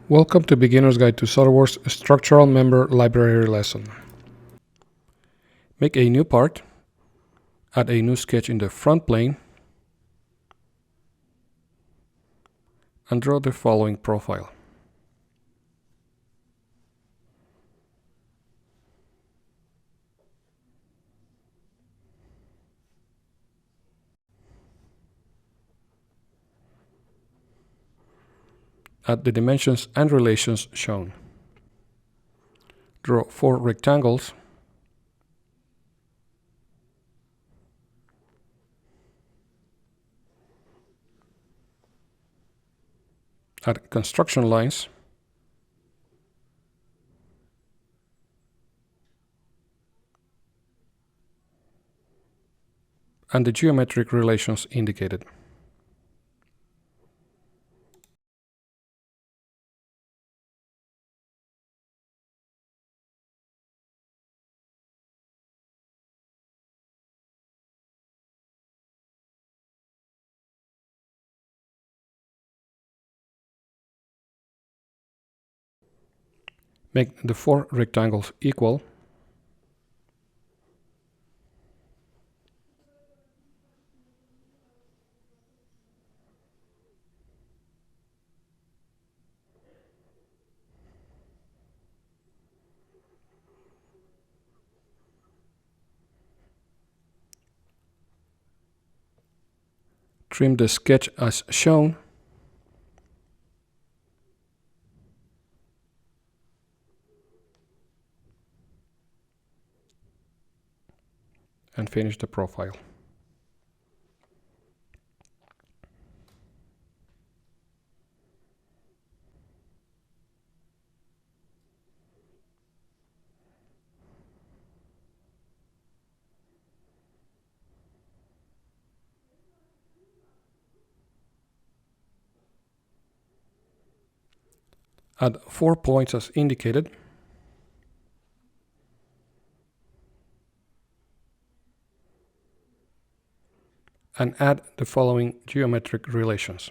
Welcome to Beginner's Guide to SolidWorks Structural Member Library lesson. Make a new part, add a new sketch in the front plane, and draw the following profile. Add the dimensions and relations shown. Draw 4 rectangles. Add construction lines. And the geometric relations indicated. Make the 4 rectangles equal. Trim the sketch as shown. And finish the profile. Add 4 points as indicated. And add the following geometric relations.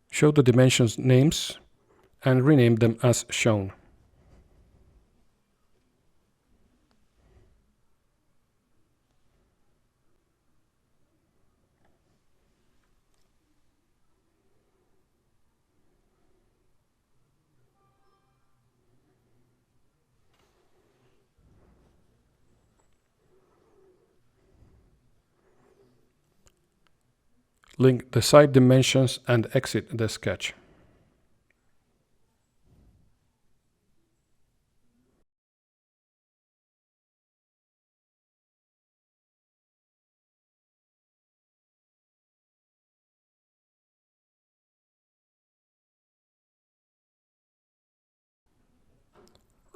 Show the dimensions names and rename them as shown. Link the side dimensions and exit the sketch.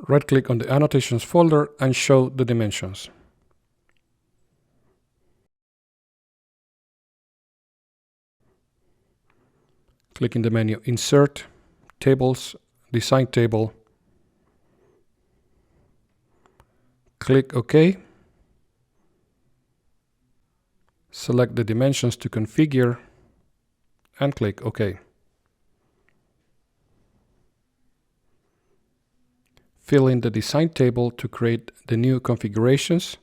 Right-click on the Annotations folder and show the dimensions. Click in the menu Insert, Tables, Design Table. Click OK. Select the dimensions to configure and click OK. Fill in the design table to create the new configurations.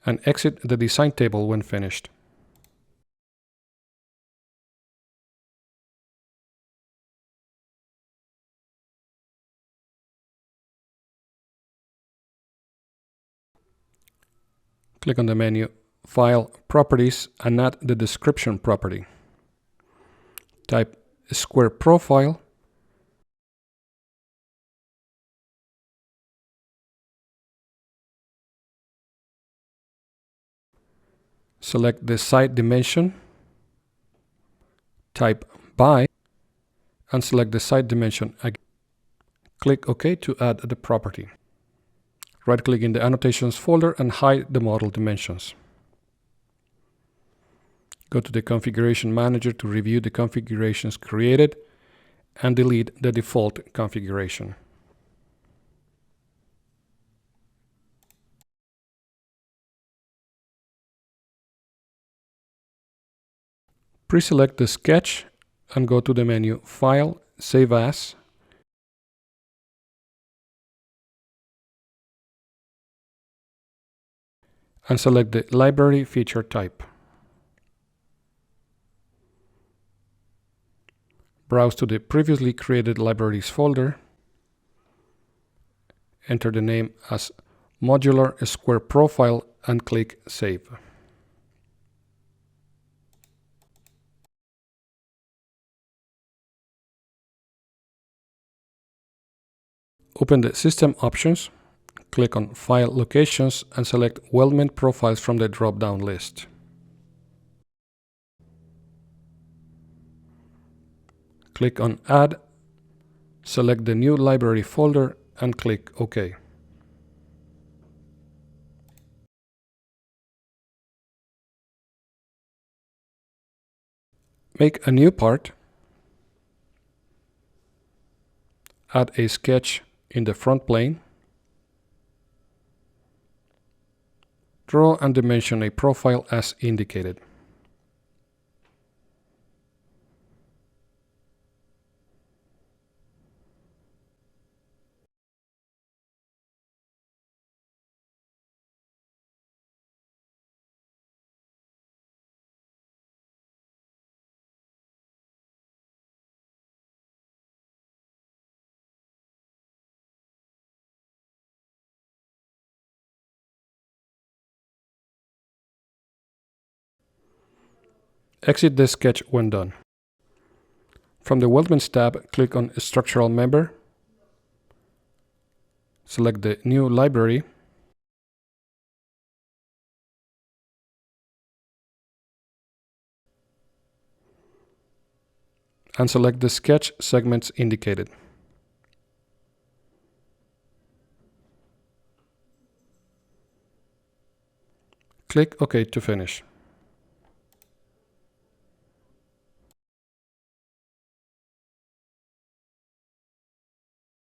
And exit the design table when finished. Click on the menu File, Properties, and add the description property. Type square profile Select the side dimension, type by, and select the side dimension again. Click OK to add the property. Right-click in the Annotations folder and hide the model dimensions. Go to the Configuration Manager to review the configurations created and delete the default configuration. Pre-select the sketch and go to the menu File, Save As, and select the library feature type. Browse to the previously created libraries folder. Enter the name as Modular Square Profile and click Save. Open the System options, click on File Locations and select Weldment Profiles from the drop-down list. Click on Add, select the new library folder and click OK. Make a new part. Add a sketch in the front plane. Draw and dimension a profile as indicated. Exit the sketch when done. From the Weldments tab, click on Structural Member. Select the new library. And select the sketch segments indicated. Click OK to finish.